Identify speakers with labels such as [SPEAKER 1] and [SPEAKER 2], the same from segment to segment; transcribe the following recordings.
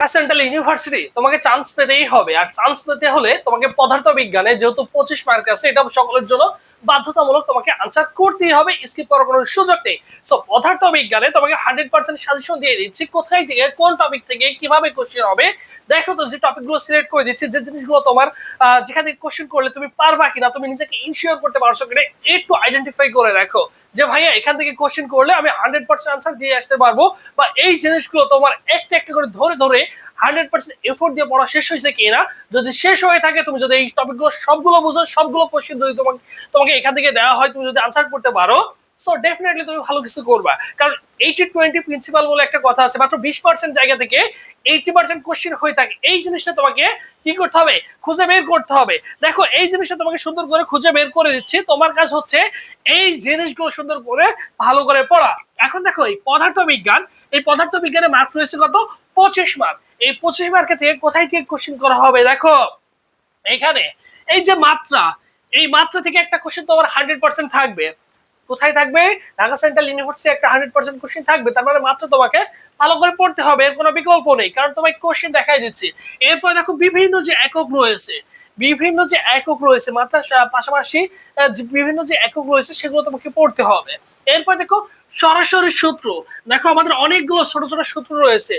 [SPEAKER 1] Central university তোমাকে chance পেতেই হবে, আর চান্স পেতে হলে তোমাকে পদার্থ বিজ্ঞানে যেহেতু 25 মার্ক আছে, এটা সকলের জন্য বাধ্যতামূলক, তোমাকে আনসার করতেই হবে, স্কিপ করার কোনো সুযোগ নেই। সো পদার্থ বিজ্ঞানে তোমাকে 100% সাজেশন দিয়ে দিচ্ছি, কোথায় থেকে কোন টপিক থেকে কিভাবে কোশ্চেন হবে। দেখো তো, যে টপিকগুলো সিলেক্ট করে দিচ্ছি, যে জিনিসগুলো তোমার যেখান থেকে কোশ্চেন করলে তুমি পারবা কিনা, তুমি নিজেকে ইনশিওর করতে পারছো কিনা, একটু আইডেন্টিফাই করে দেখো যে ভাইয়া এখান থেকে কোশ্চেন করলে আমি 100% আনসার দিয়ে আসতে পারবো, বা এই জিনিসগুলো তোমার একটা একটা করে ধরে ধরে 100% এফোর্ট দিয়ে পড়া শেষ হয়েছে কিনা। যদি শেষ হয়ে থাকে, তুমি যদি এই টপিকগুলো সবগুলো বুঝো, সবগুলো কোশ্চেন যদি তোমাকে এখান থেকে দেওয়া হয়, তুমি যদি আনসার করতে পারো, সো ডেফিনেটলি তুমি ভালো কিছু করবা। কারণ 80-20 প্রিন্সিপাল বলে একটা কথা আছে, মাত্র 20% জায়গা থেকে 80% কোশ্চেন হয়ে থাকে। এই জিনিসটা তোমাকে কি করতে হবে, খুঁজে বের করতে হবে। দেখো, এই জিনিসটা তোমাকে সুন্দর করে খুঁজে বের করে দিচ্ছি, তোমার কাজ হচ্ছে এই জিনিসগুলো সুন্দর করে ভালো করে পড়া। এখন দেখো, এই পদার্থ বিজ্ঞানে মার্ক রয়েছে কত, 25 মার্ক। এই 25 মার্কে থেকে কোথায় থেকে কোশ্চেন করা হবে, দেখো এখানে এই যে মাত্রা, এই মাত্রা থেকে একটা কোশ্চেন তোমার 100% থাকবে। কোথায় থাকবে, ঢাকা সেন্ট্রাল ইউনিভার্সিটি একটা 100% কোশ্চেন থাকবে। তার মানে মাত্র তোমাকে ভালো করে পড়তে হবে, এর কোনো বিকল্প নেই, কারণ তোমাকে কোশ্চেন দেখাই দিচ্ছি। এরপর দেখো, বিভিন্ন যে একক রয়েছে মাত্রার পাশাপাশি বিভিন্ন যে একক রয়েছে, সেগুলো তোমাকে পড়তে হবে। এরপর দেখো, সরাসরি সূত্র। দেখো, আমাদের অনেকগুলো ছোট ছোট সূত্র রয়েছে,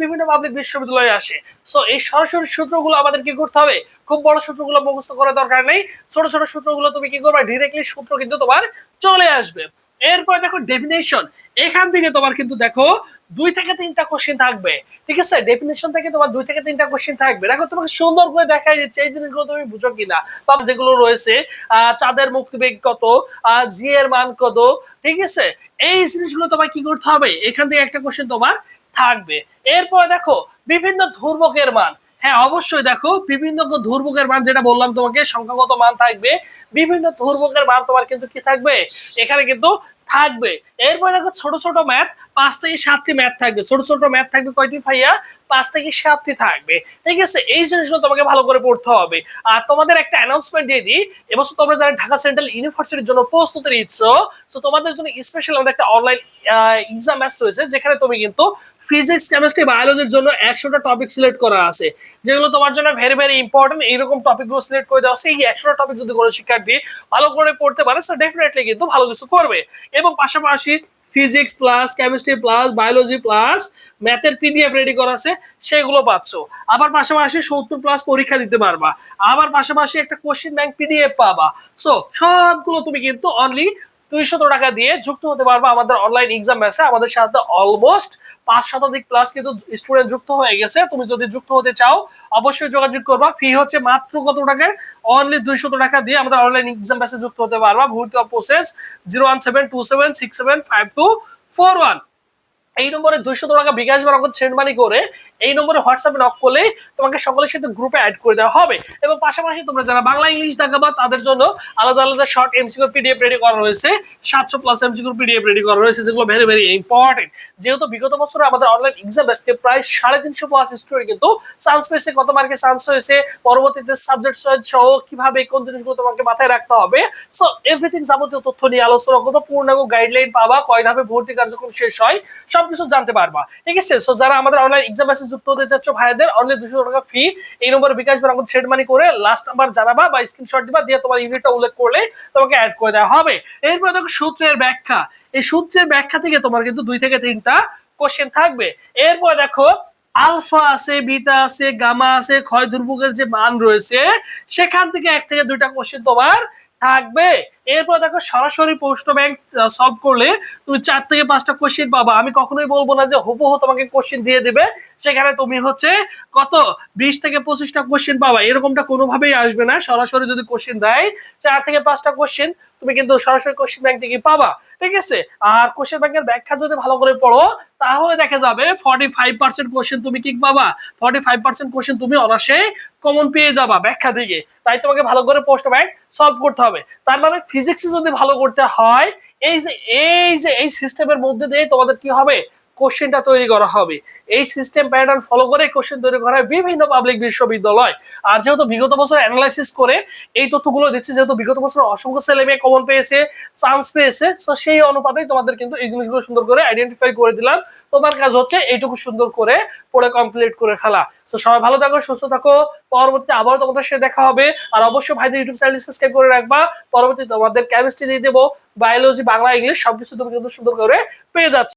[SPEAKER 1] বিভিন্ন পাবলিক বিশ্ববিদ্যালয়ে আসে। সো এই সরাসরি সূত্রগুলো আমাদের কি করতে হবে, খুব বড় সূত্রগুলো মুখস্থ করার দরকার নেই, ছোট ছোট সূত্রগুলো তুমি কি করবে, ডিরেক্টলি সূত্র কিন্তু তোমার চলে আসবে। এরপর দেখো ডেফিনেশন, এখান থেকে তোমার কিন্তু দেখো 2 থেকে 3টা কোশ্চেন থাকবে। ঠিক আছে, ডেফিনেশন থেকে তোমার 2 থেকে 3টা কোশ্চেন থাকবে। দেখো, তোমাকে সুন্দর করে দেখাই দিচ্ছে এই জিনিসগুলো তুমি বুঝো কিনা। বা যেগুলো রয়েছে, চাঁদের মুক্তিবেগ কত, জি এর মান কত, ঠিক আছে, এই জিনিসগুলো তোমার কি করতে হবে, এখান থেকে একটা কোশ্চেন তোমার থাকবে। এরপর দেখো, বিভিন্ন ধ্রুবকের মান। হ্যাঁ, অবশ্যই দেখো, বিভিন্ন ধ্রুবকের মান, যেটা বললাম তোমাকে, সংখ্যাগত মান থাকবে, বিভিন্ন ধ্রুবকের মান তোমার কিন্তু কি থাকবে, এখানে কিন্তু থাকবে। এরপর দেখো, ছোট ছোট ম্যাথ, 5 থেকে 7টি ম্যাথ থাকবে। ছোট ছোট ম্যাথ থাকবে কয়টি ভাইয়া, 5 থেকে 7টি থাকবে। ঠিক আছে, এই জিনিসগুলো তোমাকে ভালো করে পড়তে হবে। আর তোমাদের একটা অ্যানাউন্সমেন্ট দিয়ে দিই, এবছর তোমরা যারা ঢাকা সেন্ট্রাল ইউনিভার্সিটির জন্য প্রস্তুতি নিচ্ছ, তো তোমাদের জন্য স্পেশাল আমাদের একটা অনলাইন এক্সাম ব্যাচ রয়েছে, যেখানে তুমি কিন্তু ফিজিক্স, কেমিস্ট্রি, বায়োলজির জন্য 100টা টপিক সিলেক্ট করা আছে, যেগুলো তোমার জন্য ভেরি ভেরি ইম্পর্টেন্ট। এইরকম টপিকগুলো সিলেক্ট করে দেওয়া আছে। এই 100টা টপিক যদি কোনো শিক্ষার্থী ভালো করে পড়তে পারে, সো ডেফিনেটলি কিন্তু ভালো কিছু করবে। এবং পাশাপাশি physics plus chemistry plus biology plus ম্যাথের পিডিএফ রেডি করা আছে, সেগুলো পাচ্ছ। আবার পাশাপাশি 70+ পরীক্ষা দিতে পারবা। আবার পাশাপাশি একটা কোশ্চেন ব্যাংক পিডিএফ পাবা। সো সবগুলো তুমি কিন্তু অনলি 200 টাকা দিয়ে যুক্ত হতে পারবা আমাদের অনলাইন এক্সাম ব্যাচে। আমাদের সাথে অলমোস্ট 500 প্লাস কিন্তু স্টুডেন্ট যুক্ত হয়ে গেছে। তুমি যদি যুক্ত হতে চাও, অবশ্যই যোগাযোগ করবা। ফি হচ্ছে মাত্র কত টাকায়, অনলি 200 টাকা দিয়ে আমাদের অনলাইন এক্সাম ব্যাচে যুক্ত হতে পারবা। ভর্তি প্রসেস 01727676241। এই নম্বরে 200 টাকা বিকাশ বা নগদ সেন্ড মানি করে এই নম্বরে হোয়াটসঅ্যাপে নক করলে তোমাকে সকলের সাথে গ্রুপে অ্যাড করে দেওয়া হবে। এবং পাশাপাশি তোমরা যারা বাংলা ইংলিশ দেখাবা, তাদের জন্য আলাদা আলাদা শর্ট এমসিকিউ পিডিএফ রেডি করা রয়েছে। 700+ এমসিকিউ পিডিএফ রেডি করা রয়েছে, যেগুলো ভেরি ভেরি ইম্পর্টেন্ট। যেহেতু বিগত বছরে আমাদের অনলাইন এক্সাম ব্যাচে প্রায় 350+ স্টুডেন্ট কিন্তু চান্স পেয়েছে। কত মার্কে চান্স হয়েছে, পরবর্তীতে সাবজেক্ট চয়েস সহ কিভাবে কোন জিনিসগুলো তোমাকে মাথায় রাখতে হবে, সো এভরিথিং যাবতীয় তথ্য নিয়ে আলোচনা করবো। পূর্ণাঙ্গ গাইডলাইন পাবা, কয় ধাপে ভর্তি কার্যক্রম শেষ হয়, সবকিছু জানতে পারবা। ঠিক আছে, সো যারা আমাদের অনলাইন এক্সাম ব্যাচে যুক্ত হতে যাচ্ছ, ভাইদের অনলি 200 টাকা ফি। এই নম্বরে বিকাশ বা নগদ সেন্ড মানি করে লাস্ট নাম্বার জানাবা বা স্ক্রিনশট দিবা, দিয়ে তোমার ইউনিটটা উল্লেখ করলে তোমাকে অ্যাড করে দেওয়া হবে। এরপর দেখো, সূত্রের ব্যাখ্যা। এই সূত্রের ব্যাখ্যা থেকে তোমার কিন্তু 2 থেকে 3টা কোশ্চেন থাকবে। এরপর দেখো, আলফা আছে, বিটা আছে, গামা আছে, ক্ষয় ধ্রুবকের যে মান রয়েছে, সেখান থেকে 1 থেকে 2টা কোশ্চেন তোমার থাকবে। এরপর দেখো, সরাসরি প্রশ্ন ব্যাংক সলভ করলে তুমি 4 থেকে 5টা কোশ্চেন পাবা। আমি কখনোই বলবো না যে হুবহু তোমাকে কোশ্চেন দিয়ে দিবে, সেখানে তুমি হচ্ছে কত 20 থেকে 25টা কোশ্চেন পাবা, এরকমটা কোনোভাবেই আসবে না। সরাসরি যদি কোশ্চেন দেয় 4 থেকে 5টা কোশ্চেন, তুমি কিন্তু সরাসরি কোশ্চেন ব্যাংক থেকে পাবা। ঠিক আছে, আর কোশ্চেন ব্যাংকের ব্যাখ্যা যদি ভালো করে পড়ো, তাহলে দেখা যাবে 45% কোশ্চেন তুমি কি পাবা, 45% কোশ্চেন তুমি অনায়াসে কমন পেয়ে যাবা ব্যাখ্যা থেকে। তাই তোমাকে ভালো করে প্রশ্ন ব্যাংক সলভ করতে হবে। তার মানে ফিজিক্স যদি ভালো করতে হয়, এই যে এই সিস্টেমের মধ্যে দিয়ে তোমাদের কি হবে, কোশ্চেনটা তৈরি করা হবে। এই সিস্টেম প্যাটার্ন ফলো করে কোশ্চেন তৈরি করা হয় বিভিন্ন পাবলিক বিশ্ববিদ্যালয়। আর যেহেতু বিগত বছর অ্যানালাইসিস করে এই তথ্যগুলো দিচ্ছে, যেহেতু বিগত বছর অসংখ্য ছেলে মেয়ে কমন পেয়েছে, চান্স পেয়েছে, তো সেই অনুপাতে তোমাদের কিন্তু এই জিনিসগুলো সুন্দর করে আইডেন্টিফাই করে দিলাম। তোমার কাজ হচ্ছে এইটুকু সুন্দর করে পড়ে কমপ্লিট করে ফেলা। তো সবাই ভালো থাকো, সুস্থ থাকো, পরবর্তীতে আবারও তোমাদের সাথে দেখা হবে। আর অবশ্যই ভাইদের ইউটিউব চ্যানেল সাবস্ক্রাইব করে রাখবা। পরবর্তীতে তোমাদের কেমিস্ট্রি দিয়ে দেবো, বায়োলজি, বাংলা, ইংলিশ সবকিছু তুমি কিন্তু সুন্দর করে পেয়ে যাচ্ছ।